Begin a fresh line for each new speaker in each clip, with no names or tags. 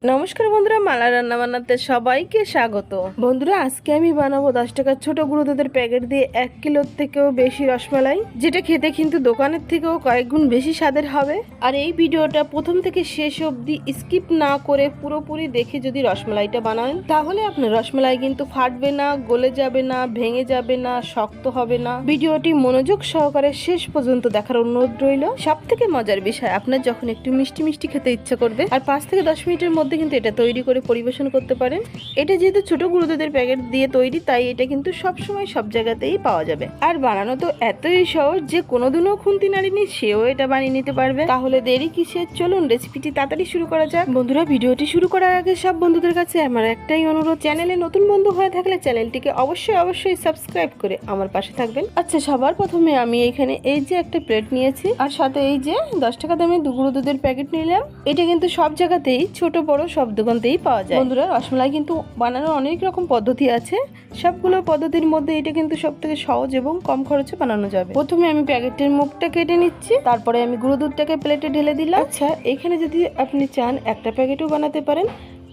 নমস্কার বন্ধুরা, মালা রান্না বান্নাতে সবাইকে স্বাগত। বন্ধুরা, আজকে আমি বানাবো 10 টাকার ছোট গুঁড়ো দুধের প্যাকেট দিয়ে 1 কিলোর থেকেও বেশি রসমালাই, যেটা খেতে কিন্তু দোকানের থেকেও কয়েক গুণ বেশি স্বাদের হবে। আর এই ভিডিওটা প্রথম থেকে শেষ অবধি স্কিপ না করে পুরোপুরি দেখে যদি রসমালাইটা বানান, তাহলে আপনার রসমালাই কিন্তু ফাটবে না, গলে যাবে না, ভেঙে যাবে না, শক্ত হবে না। ভিডিওটি মনোযোগ সহকারে শেষ পর্যন্ত দেখার অনুরোধ রইল। সব থেকে মজার বিষয়, আপনার যখন একটু মিষ্টি মিষ্টি খেতে ইচ্ছা করবে আর 5 থেকে 10 মিনিটের মধ্যে কিন্তু এটা তৈরি করে পরিবেশন করতে পারেন। এটা যেহেতু ছোট গুঁড়ো দুধের প্যাকেট দিয়ে তৈরি, তাই এটা কিন্তু সব সময় সব জায়গাতেই পাওয়া যাবে। আর বানানো তো এতই সহজ যে কোনোদিনও খুন্তি নাড়িনি সেও এটা বানিয়ে নিতে পারবে। তাহলে দেরি কিসের, চলুন রেসিপিটি তাড়াতাড়ি শুরু করা যাক। বন্ধুরা, ভিডিওটি শুরু করার আগে সব বন্ধুদের কাছে আমার একটাই অনুরোধ, চ্যানেলে নতুন বন্ধু হয়ে থাকলে চ্যানেলটিকে অবশ্যই সাবস্ক্রাইব করে আমার পাশে থাকবেন। আচ্ছা, সবার প্রথমে আমি এখানে এই যে একটা প্লেট নিয়েছি আর সাথে এই যে 10 টাকা দামের গুঁড়ো দুধের প্যাকেট নিলাম। এটা কিন্তু সব জায়গাতেই, ছোট বড় সব দোকানতেই পাওয়া যায়। বন্ধুরা, রসমালাই কিন্তু বানানোর অনেক রকম পদ্ধতি আছে। সবগুলো পদ্ধতির মধ্যে এটা কিন্তু সব থেকে সহজ এবং কম খরচে বানানো যাবে। প্রথমে আমি প্যাকেটের মুখটা কেটে নিচ্ছি, তারপরে আমি গুঁড়ো দুধটাকে প্লেটে ঢেলে দিলাম। আচ্ছা, এখানে যদি আপনি চান একটা প্যাকেটও বানাতে পারেন,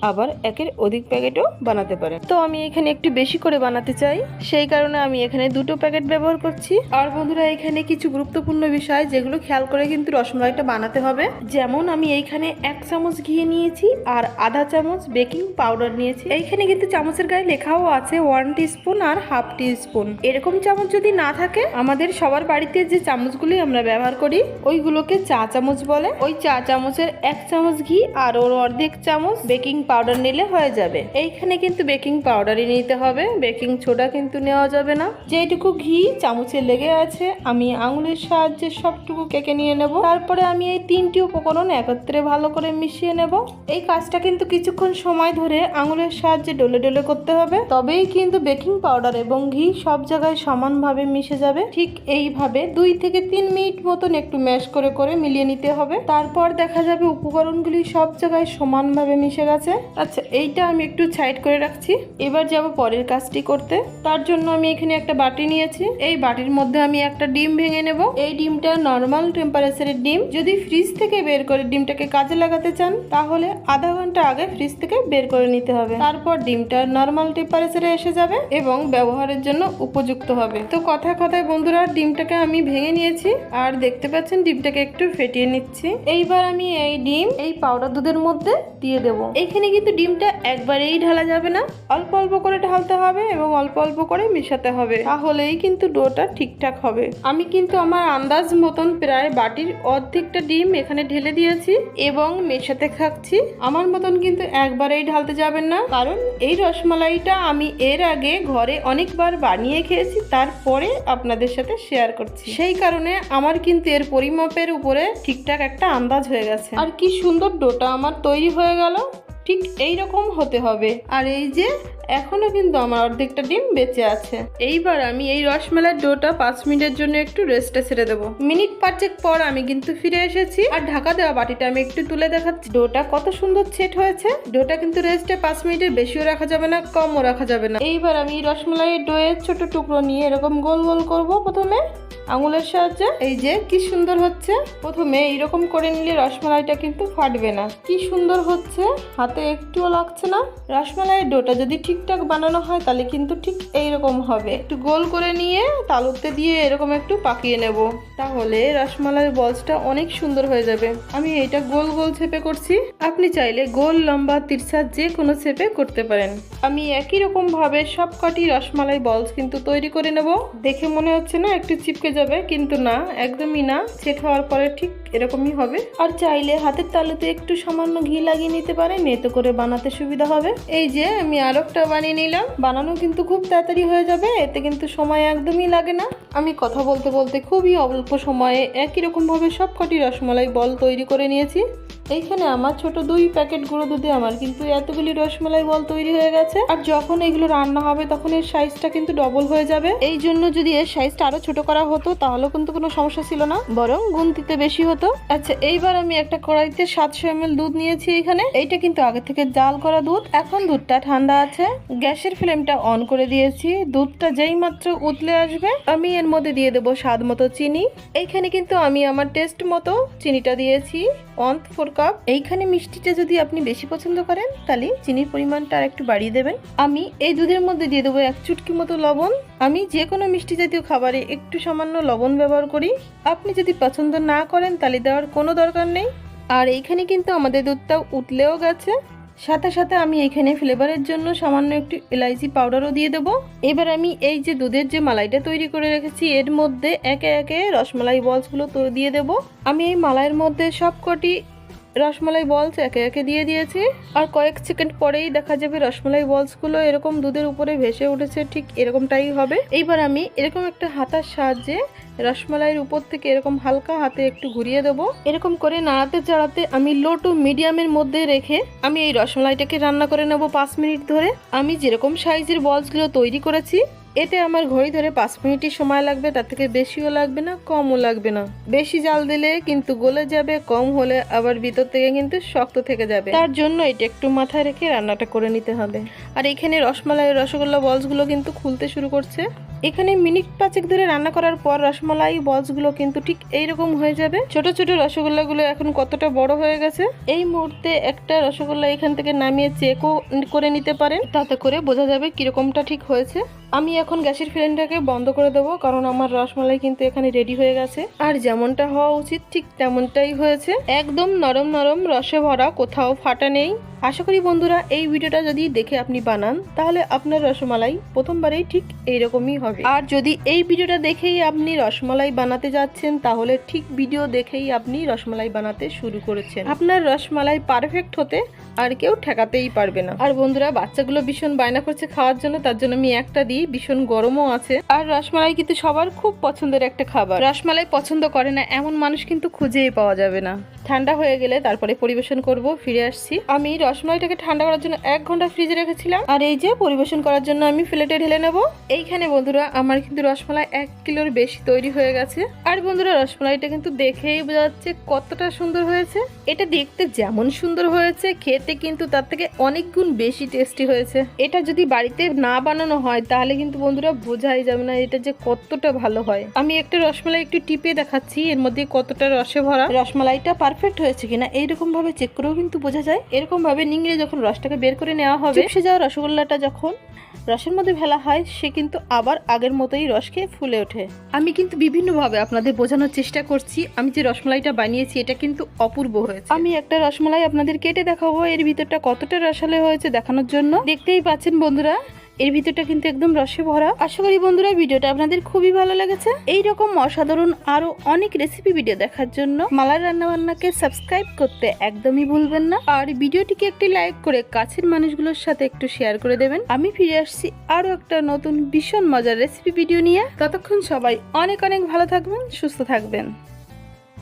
আবার একের অধিক প্যাকেটও বানাতে পারেন। তো আমি এখানে একটু বেশি করে বানাতে চাই, সেই কারণে আমি এখানে দুটো প্যাকেট ব্যবহার করছি। আর বন্ধুরা, এখানে কিছু গুরুত্বপূর্ণ বিষয় যেগুলো খেয়াল করে কিন্তু রসমালাইটা বানাতে হবে। যেমন আমি এইখানে 1 চামচ ঘি নিয়েছি আর আধা চামচ বেকিং পাউডার নিয়েছি। এইখানে কিন্তু চামচের গায়ে লেখাও আছে 1 টিস্পুন আর হাফ টিস্পুন। এরকম চামচ যদি না থাকে, আমাদের সবার বাড়িতে যে চামচগুলি আমরা ব্যবহার করি ওইগুলোকে চা চামচ বলে। ওই চা চামচের 1 চামচ ঘি আর ওর অর্ধেক চামচ বেকিং পাউডার নিলে হয়ে যাবে। এইখানে কিন্তু বেকিং পাউডারই নিতে হবে, বেকিং সোডা কিন্তু নেওয়া যাবে না। যেটুকু ঘি চামচে লেগে আছে আমি আঙুলের সাহায্যে সবটুকু কেকে নিয়ে নেব। তারপরে আমি এই 3টি উপকরণ একত্রে ভালো করে মিশিয়ে নেব। এই কাজটা কিন্তু কিছুক্ষণ সময় ধরে আঙুলের সাহায্যে ডলে ডলে করতে হবে, তবেই কিন্তু বেকিং পাউডার এবং ঘি সব জায়গায় সমানভাবে মিশে যাবে। ঠিক এইভাবে 2 থেকে 3 মিনিট মতন একটু ম্যাশ করে করে মিলিয়ে নিতে হবে। তারপর দেখা যাবে উপকরণগুলি সব জায়গায় সমানভাবে মিশে গেছে। আচ্ছা, এইটা আমি একটু সাইড করে রাখছি। এবার যাব পরের কাজটি করতে। তার জন্য আমি এখানে একটা বাটি নিয়েছি। এই বাটির মধ্যে আমি একটা ডিম ভেঙে নেব। এই ডিমটা নর্মাল টেম্পারেচারের ডিম। যদি ফ্রিজ থেকে বের করে ডিমটাকে কাজে লাগাতে চান, তাহলে আধা ঘন্টা আগে ফ্রিজ থেকে বের করে নিতে হবে। তারপর ডিমটা নর্মাল টেম্পারেচারে এসে যাবে এবং ব্যবহারের জন্য উপযুক্ত হবে। তো কথায় বন্ধুরা, ডিমটাকে আমি ভেঙে নিয়েছি আর দেখতে পাচ্ছেন ডিমটাকে একটু ফেটিয়ে নিচ্ছি। এইবার আমি এই ডিম এই পাউডার দুধের মধ্যে দিয়ে দেব। এখানে কিন্তু ডিমটা একবারেই ঢালা যাবে না, অল্প অল্প করে ঢালতে হবে এবং অল্প অল্প করে মেশাতে হবে, তাহলেই কিন্তু ডোটা ঠিকঠাক হবে। আমি কিন্তু আমার আন্দাজ মতন প্রায় বাটির অর্ধেকটা ডিম এখানে ঢেলে দিয়েছি এবং মেশাতে থাকছি। আমার মতন কিন্তু একবারেই ঢালতে যাবেন না, কারণ এই রসমালাইটা আমি এর আগে ঘরে অনেকবার বানিয়ে খেয়েছি, তারপরে আপনাদের সাথে শেয়ার করছি। সেই কারণে আমার কিন্তু এর পরিমাপের উপরে ঠিকঠাক একটা আন্দাজ হয়ে গেছে। আর কি সুন্দর ডোটা আমার তৈরি হয়ে গেল। ঠিক এইরকম হতে হবে। আর এই যে এখনো কিন্তু আমার অর্ধেকটা ডিম বেঁচে আছে। এইবার আমি এই রসমালাইয়ের ডোটা 5 মিনিটের জন্য একটু রেস্টে ছেড়ে দেবো। মিনিট 5 পর আমি কিন্তু ফিরে এসেছি আর ঢাকা দেওয়া বাটিটা আমি একটু তুলে দেখাচ্ছি। ডোটা কত সুন্দর সেট হয়েছে। ডোটা কিন্তু রেস্টে 5 মিনিটের বেশিও রাখা যাবে না, কমও রাখা যাবে না। এইবার আমি রসমালাইয়ের ডোয়ের ছোট টুকরো নিয়ে এরকম গোল গোল করব প্রথমে আঙুলের সাহায্যে। এই যে কি সুন্দর হচ্ছে। প্রথমে এইরকম করে নিলে রসমালাইটা কিন্তু ফাটবে না। কি সুন্দর হচ্ছে, হাতে একটুও লাগছে না। রসমালাইয়ের ডোটা যদি ঠিকঠাক বানানো হয় তাহলে কিন্তু ঠিক এইরকম হবে। একটু গোল করে নিয়ে তালুতে দিয়ে এরকম একটু পাকিয়ে নেব, তাহলে রসমালাইয়ের বলসটা অনেক সুন্দর হয়ে যাবে। আমি এটা গোল গোল শেপে করছি, আপনি চাইলে গোল লম্বা তিরছা যে কোনো শেপে করতে পারেন। আমি একই রকম ভাবে সব কটি রসমালাই বলস কিন্তু তৈরি করে নেব। দেখে মনে হচ্ছে না একটু চিপকে যাবে, কিন্তু না, একদমই না। সেট হওয়ার পরে ঠিক এরকমই হবে। আর চাইলে হাতের তালুতে একটু সামান্য ঘি লাগিয়ে নিতে পারেন, এতে করে বানাতে সুবিধা হবে। এই যে আমি আরেকটা বানিয়ে নিলাম। বানানো কিন্তু খুব তাড়াতাড়ি হয়ে যাবে, এতে কিন্তু সময় একদমই লাগে না। আমি কথা বলতে বলতে খুবই অল্প সময়ে একই রকম ভাবে সব কটি রসমালাই বল তৈরি করে নিয়েছি। এইখানে আমার ছোট 2 প্যাকেট গুঁড়ো দুধে আমার কিন্তু এতগুলি রসমালাই বল তৈরি হয়ে গেছে। আর যখন এগুলো রান্না হবে তখন এর সাইজটা কিন্তু ডবল হয়ে যাবে। এই জন্য যদি এর সাইজটা আরো ছোট করা হতো তাহলে কিন্তু কোনো সমস্যা ছিল না, বরং গুনতিতে বেশি হতো। মতো। আচ্ছা, এইবার আমি একটা কড়াইতে 700 ml দুধ নিয়েছি। এখানে এইটা কিন্তু আগে থেকে জাল করা দুধ। এখন দুধটা ঠান্ডা আছে, গ্যাসের ফ্লেমটা অন করে দিয়েছি। দুধটা যেই মাত্র উতলে আসবে আমি এর মধ্যে দিয়ে দেবো স্বাদ মতো চিনি। এইখানে কিন্তু আমি আমার টেস্ট মতো চিনিটা দিয়েছি 1/4 কাপ। এইখানে মিষ্টিটা যদি আপনি বেশি পছন্দ করেন তাহলে চিনির পরিমাণটা আর একটু বাড়িয়ে দেবেন। আমি এই দুধের মধ্যে দিয়ে দেবো 1 চুটকি মতো লবণ। আমি যে কোনো মিষ্টি জাতীয় খাবারে একটু সামান্য লবণ ব্যবহার করি। আপনি যদি পছন্দ না করেন তাহলে দেওয়ার কোনো দরকার নেই। আর এইখানে কিন্তু আমাদের দুধটা উতলেও গেছে। সাথে সাথে আমি এখানে ফ্লেভারের জন্য সামান্য একটু এলাইচি পাউডারও দিয়ে দেবো। এবার আমি এই যে দুধের যে মালাইটা তৈরি করে রেখেছি এর মধ্যে একে একে রসমালাই বলসগুলো তো দিয়ে দেব। আমি এই মালাইয়ের মধ্যে সবকটি রসমালাই বলস একে একে দিয়ে দিয়েছি। আর কয়েক সেকেন্ড পরেই দেখা যাবে রসমালাই বলসগুলো এরকম দুধের উপরে ভেসে উঠেছে, ঠিক এরকমটাই হবে। এইবার আমি এরকম একটা হাতার সাহায্যে রসমালাইয়ের উপর থেকে এরকম হালকা হাতে একটু ঘুরিয়ে দেবো। এরকম করে নাড়াতে চাড়াতে আমি লো টু মিডিয়ামের মধ্যে রেখে আমি এই রসমালাইটাকে রান্না করে নেব 5 মিনিট ধরে। আমি যেরকম সাইজের বলসগুলো তৈরি করেছি এতে আমার ঘড়ি ধরে 5 মিনিটই সময় লাগবে, তার থেকে বেশিও লাগবে না, কমও লাগবে না। বেশি জাল দিলে কিন্তু গলে যাবে, কম হলে আবার ভিতর থেকে কিন্তু শক্ত থেকে যাবে। তার জন্য এটা একটু মাথায় রেখে রান্নাটা করে নিতে হবে। আর এখানে রসমালাই রসগোল্লা বলসগুলো কিন্তু খুলতে শুরু করছে। এখানে মিনিট 5 ধরে রান্না করার পর রসমালাই বলসগুলো কিন্তু ঠিক এইরকম হয়ে যাবে। ছোট ছোট রসগোল্লাগুলো এখন কতটা বড় হয়ে গেছে। এই মুহূর্তে একটা রসগোল্লা এখান থেকে নামিয়ে চেকও করে নিতে পারেন, তাতে করে বোঝা যাবে কিরকমটা ঠিক হয়েছে। আমি এখন গ্যাসের ফ্লেমটাকে বন্ধ করে দেবো, কারণ আমার রসমালাই কিন্তু এখানে রেডি হয়ে গেছে। আর যেমনটা হওয়া উচিত ঠিক তেমনটাই হয়েছে, একদম নরম নরম রসে ভরা, কোথাও ফাটা নেই। আশা করি বন্ধুরা এই ভিডিওটা যদি দেখে আপনি বানান তাহলে আপনার রসমালাই প্রথমবারেই ঠিক এইরকমই হবে। আর যদি এই ভিডিওটা দেখেই আপনি রসমালাই বানাতে যাচ্ছেন তাহলে ঠিক ভিডিও দেখেই আপনি রসমালাই বানাতে শুরু করেছেন। আপনার রসমালাই পারফেক্ট হতে আর কেউ ঠেকাতেই পারবে না। আর বন্ধুরা বাচ্চাগুলো ভীষণ বায়না করছে খাওয়ার জন্য, তার জন্য আমি একটা দিই, ভীষণ গরমও আছে। আর রসমালাই কিন্তু সবার খুব পছন্দের একটা খাবার। রসমালাই পছন্দ করে না এমন মানুষ কিন্তু খুঁজেই পাওয়া যাবে না। ঠান্ডা হয়ে গেলে তারপরে পরিবেশন করব। ফিরে আসছি। আমি রসমালাইটাকে ঠান্ডা করার জন্য 1 ঘন্টা ফ্রিজে রেখেছিলাম। আর এই যে পরিবেশন করার জন্য আমি প্লেটে ঢেলে নেব। এইখানে বন্ধুরা আমার কিন্তু রসমালাই 1 কিলোর বেশি তৈরি হয়ে গেছে। আর বন্ধুরা রসমালাইটা কিন্তু দেখেই বোঝা যাচ্ছে কতটা সুন্দর হয়েছে। এটা দেখতে যেমন সুন্দর হয়েছে খেতে কিন্তু তার থেকে অনেক গুণ বেশি টেস্টি হয়েছে। এটা যদি বাড়িতে না বানানো হয় তাহলে কিন্তু বন্ধুরা বোঝাই যাবে না এটা যে কতটা ভালো হয়। আমি একটা রসমালাই একটু টিপে দেখাচ্ছি এর মধ্যে কতটা রসে ভরা। রসমালাইটা পারফেক্ট হয়েছে কিনা এইরকম ভাবে চেক করেও কিন্তু বোঝা যায়। এরকম ভাবে নিংড়ে যখন রসটাকে বের করে নেওয়া হবে, চিপসে যাওয়া রসগোল্লাটা যখন রসের মধ্যে ফেলা হয় সে কিন্তু আবার আগের মতোই রস খেয়ে ফুলে ওঠে। আমি কিন্তু বিভিন্নভাবে আপনাদের বোঝানোর চেষ্টা করছি আমি যে রসমালাইটা বানিয়েছি এটা কিন্তু অপূর্ব হয়েছে। আমি একটা রসমালাই আপনাদের কেটে দেখাবো এর ভিতরটা কতটা রসালো হয়েছে দেখানোর জন্য। দেখতেই পাচ্ছেন বন্ধুরা এর ভিতরটা কিন্তু একদম রসে ভরা। আশা করি বন্ধুরা ভিডিওটা আপনাদের খুবই ভালো লেগেছে। এইরকম অসাধারণ আরো অনেক রেসিপি ভিডিও দেখার জন্য মালার রান্নাবান্নাকে সাবস্ক্রাইব করতে একদমই ভুলবেন না। আর ভিডিওটিকে একটি লাইক করে কাছের মানুষগুলোর সাথে একটু শেয়ার করে দেবেন। আমি ফিরে আসছি আরো একটা নতুন ভীষণ মজার রেসিপি ভিডিও নিয়ে। ততক্ষণ সবাই অনেক অনেক ভালো থাকবেন, সুস্থ থাকবেন।